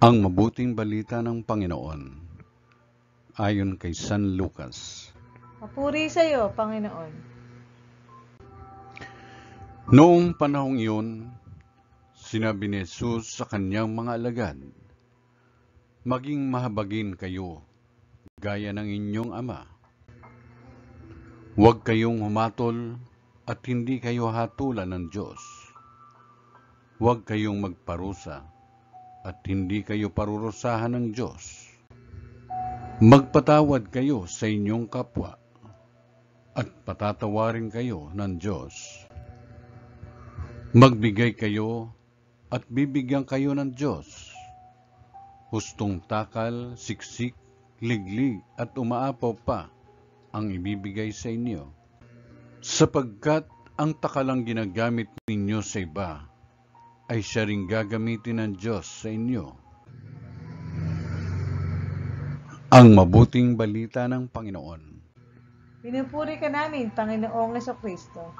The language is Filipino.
Ang mabuting balita ng Panginoon ayon kay San Lucas. Papuri sa iyo, Panginoon. Noong panahong iyon, sinabi ni Jesus sa kanyang mga alagad, "Maging mahabagin kayo, gaya ng inyong ama. Huwag kayong humatol at hindi kayo hatulan ng Diyos. Huwag kayong magparusa at hindi kayo parurusahan ng Diyos. Magpatawad kayo sa inyong kapwa at patatawarin kayo ng Diyos. Magbigay kayo at bibigyan kayo ng Diyos. Hustong takal, siksik, liglig at umaapaw pa ang ibibigay sa inyo. Sapagkat ang takalang ginagamit ninyo sa iba ay siya ring gagamitin ng Diyos sa inyo." Ang mabuting balita ng Panginoon. Pinupuri ka namin, Panginoong Jesucristo.